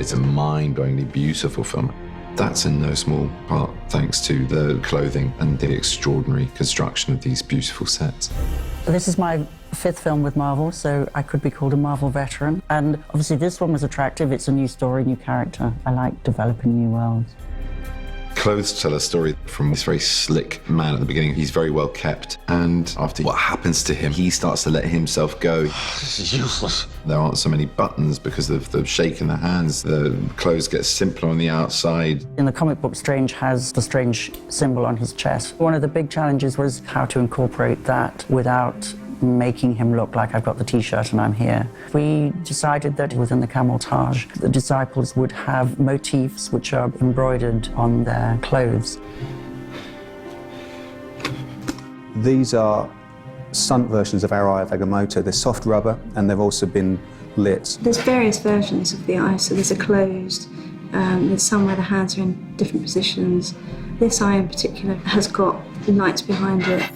It's a mind-blowingly beautiful film. That's in no small part thanks to the clothing and the extraordinary construction of these beautiful sets. This is my 5th film with Marvel, so I could be called a Marvel veteran. And obviously this one was attractive. It's a new story, new character. I like developing new worlds. Clothes tell a story from this very slick man at the beginning. He's very well kept, and after what happens to him, he starts to let himself go. This is useless. There aren't so many buttons because of the shake in the hands. The clothes get simpler on the outside. In the comic book, Strange has the Strange symbol on his chest. One of the big challenges was how to incorporate that without making him look like I've got the T-shirt and I'm here. We decided that within the camouflage, the disciples would have motifs which are embroidered on their clothes. These are stunt versions of our Eye of Agamotto. They're soft rubber and they've also been lit. There's various versions of the eye, so there's a closed, there's some where the hands are in different positions. This eye in particular has got lights behind it.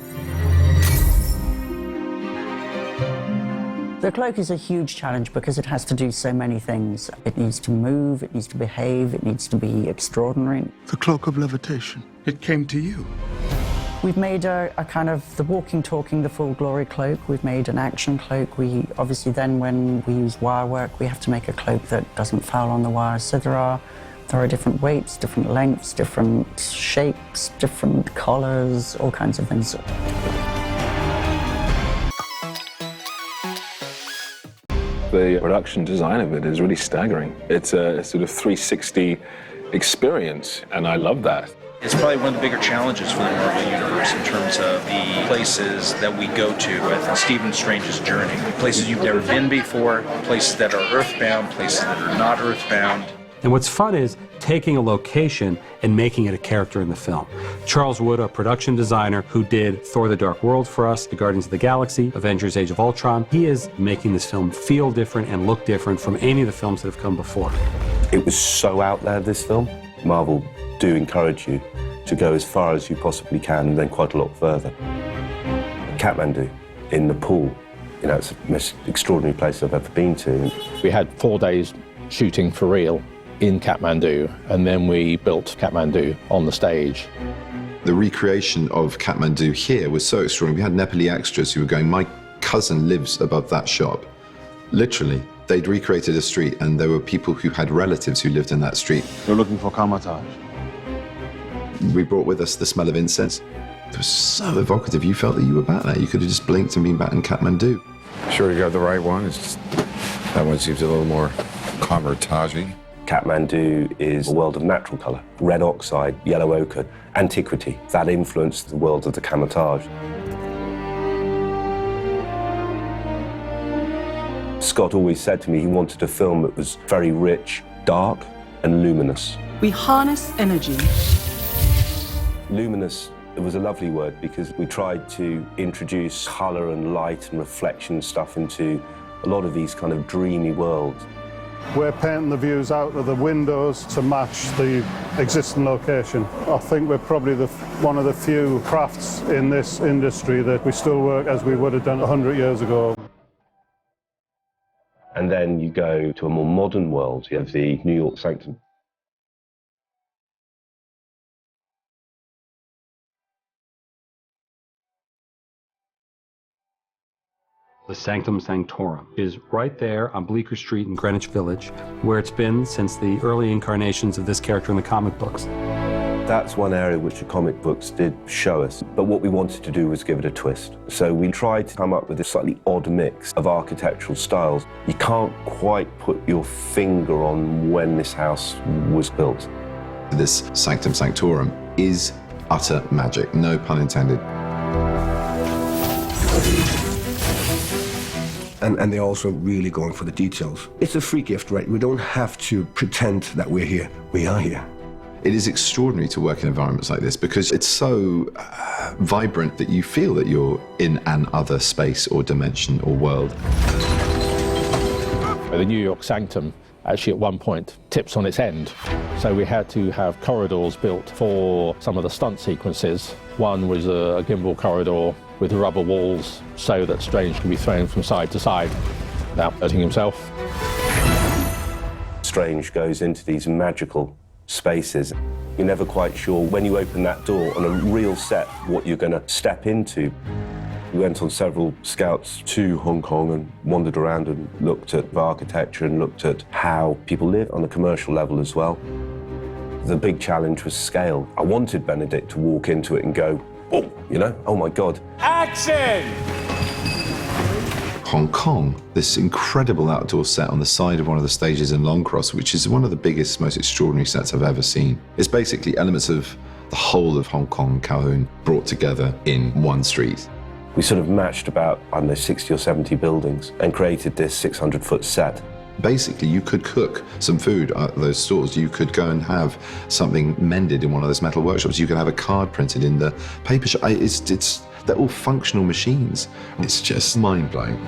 The cloak is a huge challenge because it has to do so many things. It needs to move, it needs to behave, it needs to be extraordinary. The cloak of levitation. It came to you. We've made a kind of the walking, talking, the full glory cloak. We've made an action cloak. We obviously then, when we use wire work, we have to make a cloak that doesn't foul on the wires. So there are different weights, different lengths, different shapes, different collars, all kinds of things. The production design of it is really staggering. It's a sort of 360 experience, and I love that. It's probably one of the bigger challenges for the Marvel Universe in terms of the places that we go to with Stephen Strange's journey. Places you've never been before, places that are earthbound, places that are not earthbound. And what's fun is taking a location and making it a character in the film. Charles Wood, a production designer who did Thor: The Dark World for us, The Guardians of the Galaxy, Avengers: Age of Ultron, he is making this film feel different and look different from any of the films that have come before. It was so out there, this film. Marvel do encourage you to go as far as you possibly can and then quite a lot further. Kathmandu, in Nepal, you know, it's the most extraordinary place I've ever been to. We had 4 days shooting for real in Kathmandu, and then we built Kathmandu on the stage. The recreation of Kathmandu here was so extraordinary. We had Nepali extras who were going, my cousin lives above that shop. Literally, they'd recreated a street and there were people who had relatives who lived in that street. You're looking for Kamataj. We brought with us the smell of incense. It was so evocative. You felt that you were back there. You could have just blinked and been back in Kathmandu. Sure you got the right one. It's just, that one seems a little more Kamataj-y. Kathmandu is a world of natural colour. Red oxide, yellow ochre, antiquity. That influenced the world of the camouflage. Scott always said to me he wanted a film that was very rich, dark, and luminous. We harness energy. Luminous, it was a lovely word because we tried to introduce colour and light and reflection stuff into a lot of these kind of dreamy worlds. We're painting the views out of the windows to match the existing location. I think we're probably one of the few crafts in this industry that we still work as we would have done 100 years ago. And then you go to a more modern world. You have the New York Sanctum. The Sanctum Sanctorum is right there on Bleecker Street in Greenwich Village, where it's been since the early incarnations of this character in the comic books. That's one area which the comic books did show us, but what we wanted to do was give it a twist. So we tried to come up with a slightly odd mix of architectural styles. You can't quite put your finger on when this house was built. This Sanctum Sanctorum is utter magic, no pun intended. And they're also really going for the details. It's a free gift, right? We don't have to pretend that we're here. We are here. It is extraordinary to work in environments like this because it's so vibrant that you feel that you're in an other space or dimension or world. The New York Sanctum actually at one point tips on its end. So we had to have corridors built for some of the stunt sequences. One was a gimbal corridor with rubber walls so that Strange can be thrown from side to side without hurting himself. Strange goes into these magical spaces. You're never quite sure when you open that door on a real set what you're going to step into. We went on several scouts to Hong Kong and wandered around and looked at the architecture and looked at how people live on a commercial level as well. The big challenge was scale. I wanted Benedict to walk into it and go, oh, you know, oh my God. Action! Hong Kong, this incredible outdoor set on the side of one of the stages in Longcross, which is one of the biggest, most extraordinary sets I've ever seen. It's basically elements of the whole of Hong Kong, Kowloon, brought together in one street. We sort of matched about, I don't know, 60 or 70 buildings and created this 600-foot set. Basically, you could cook some food at those stores. You could go and have something mended in one of those metal workshops. You could have a card printed in the paper shop. They're all functional machines. It's just mind-blowing.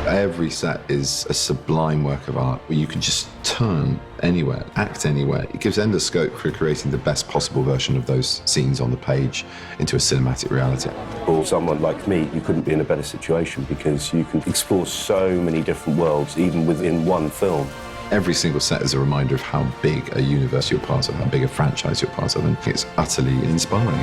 Every set is a sublime work of art where you can just turn anywhere, act anywhere. It gives endless scope for creating the best possible version of those scenes on the page into a cinematic reality. For someone like me, you couldn't be in a better situation because you can explore so many different worlds, even within one film. Every single set is a reminder of how big a universe you're part of, how big a franchise you're part of, and it's utterly inspiring.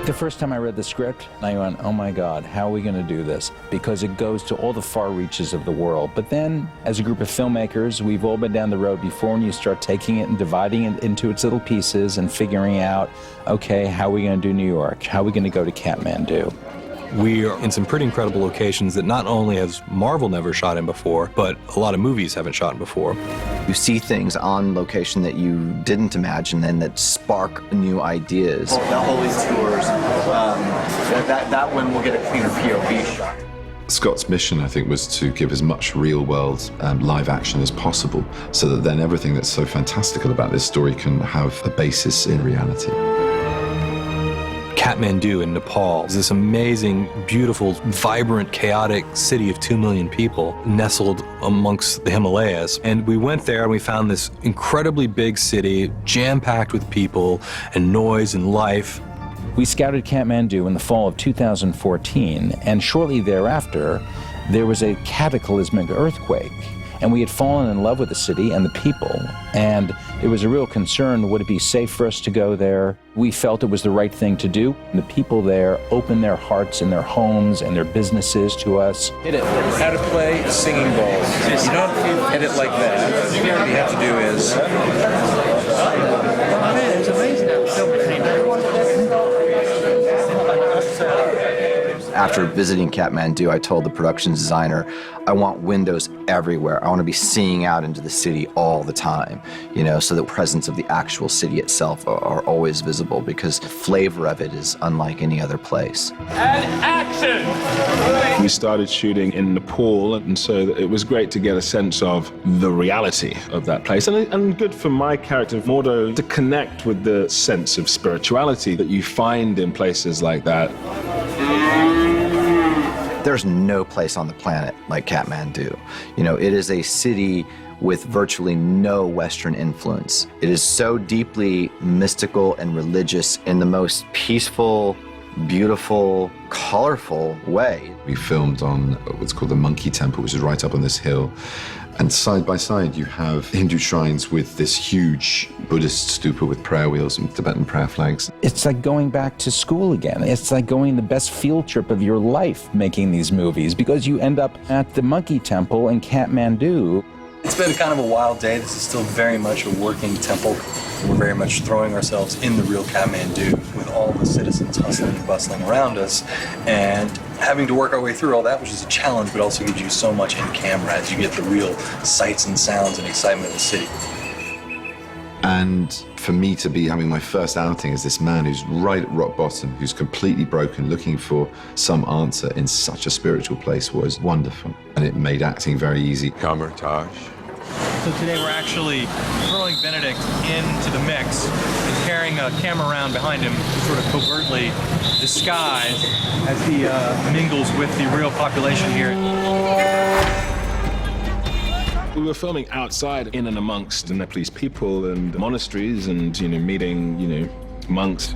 The first time I read the script, I went, oh my God, how are we going to do this? Because it goes to all the far reaches of the world. But then, as a group of filmmakers, we've all been down the road before, and you start taking it and dividing it into its little pieces and figuring out, okay, how are we going to do New York? How are we going to go to Kathmandu? We are in some pretty incredible locations that not only has Marvel never shot in before, but a lot of movies haven't shot in before. You see things on location that you didn't imagine and that spark new ideas. The Holy Tours, that one will get a cleaner POV shot. Scott's mission, I think, was to give as much real-world live action as possible so that then everything that's so fantastical about this story can have a basis in reality. Kathmandu in Nepal is this amazing, beautiful, vibrant, chaotic city of 2 million people nestled amongst the Himalayas. And we went there and we found this incredibly big city, jam-packed with people and noise and life. We scouted Kathmandu in the fall of 2014, and shortly thereafter, there was a cataclysmic earthquake. And we had fallen in love with the city and the people, and it was a real concern, would it be safe for us to go there? We felt it was the right thing to do. The people there opened their hearts and their homes and their businesses to us. Hit it. How to play a singing bowl. You don't hit it like that. What you have to do is... Oh man, it's amazing how After visiting Kathmandu, I told the production designer, I want windows everywhere. I want to be seeing out into the city all the time, you know, so the presence of the actual city itself are always visible, because the flavor of it is unlike any other place. And action! We started shooting in Nepal, and so it was great to get a sense of the reality of that place. And good for my character, Mordo, to connect with the sense of spirituality that you find in places like that. There's no place on the planet like Kathmandu. You know, it is a city with virtually no Western influence. It is so deeply mystical and religious in the most peaceful, beautiful, colorful way. We filmed on what's called the Monkey Temple, which is right up on this hill. And side by side, you have Hindu shrines with this huge Buddhist stupa with prayer wheels and Tibetan prayer flags. It's like going back to school again. It's like going the best field trip of your life making these movies, because you end up at the Monkey Temple in Kathmandu. It's been kind of a wild day. This is still very much a working temple. We're very much throwing ourselves in the real Kathmandu with all the citizens hustling and bustling around us, and having to work our way through all that, which is a challenge, but also gives you so much in camera as you get the real sights and sounds and excitement of the city. And for me to be having my first outing as this man who's right at rock bottom, who's completely broken, looking for some answer in such a spiritual place was wonderful. And it made acting very easy. Camertage. So today we're actually throwing Benedict into the mix and carrying a camera around behind him to sort of covertly disguise as he mingles with the real population here. We were filming outside, in and amongst the Nepalese people and monasteries, and meeting monks.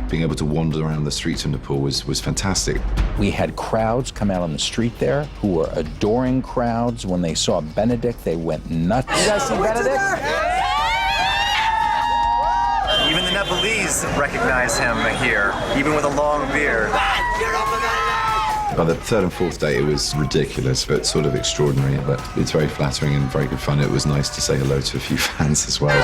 Being able to wander around the streets of Nepal was fantastic. We had crowds come out on the street there who were adoring crowds. When they saw Benedict, they went nuts. You guys see Benedict? Even the Nepalese recognize him here, even with a long beard. By the third and fourth day, it was ridiculous, but sort of extraordinary. But it's very flattering and very good fun. It was nice to say hello to a few fans as well.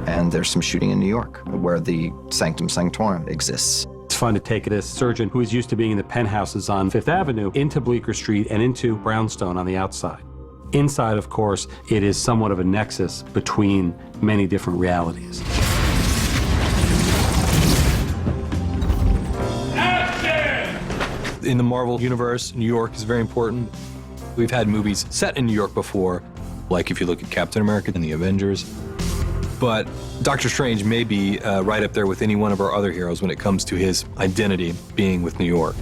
And there's some shooting in New York, where the Sanctum Sanctorum exists. It's fun to take a surgeon who is used to being in the penthouses on Fifth Avenue into Bleecker Street and into Brownstone on the outside. Inside, of course, it is somewhat of a nexus between many different realities. In the Marvel universe, New York is very important. We've had movies set in New York before, like if you look at Captain America and the Avengers. But Doctor Strange may be right up there with any one of our other heroes when it comes to his identity being with New York.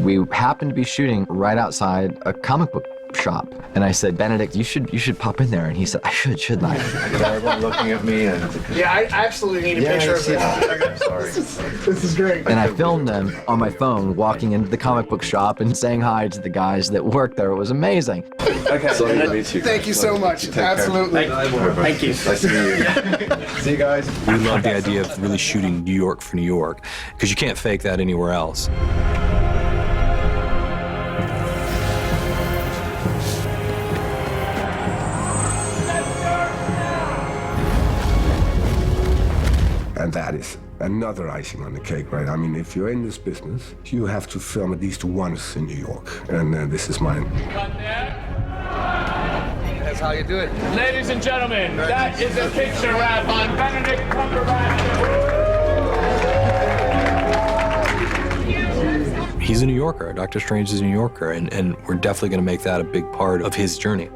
We happened to be shooting right outside a comic book shop. And I said, Benedict, you should pop in there. And he said, I should, shouldn't I? Everyone looking at me and... Yeah, I absolutely need a picture of that. I'm sorry. This is great. And I filmed them on my phone walking into the comic book shop and saying hi to the guys that worked there. It was amazing. Okay. So to meet you. Thank you so much. Absolutely. Thank you. Nice to meet you. See you guys. We love the idea of really shooting New York for New York, because you can't fake that anywhere else. And that is another icing on the cake, right? I mean, if you're in this business, you have to film at least once in New York, and this is mine. That's how you do it. Ladies and gentlemen, that is a picture wrap on Benedict Cumberbatch. He's a New Yorker. Doctor Strange is a New Yorker, and we're definitely going to make that a big part of his journey.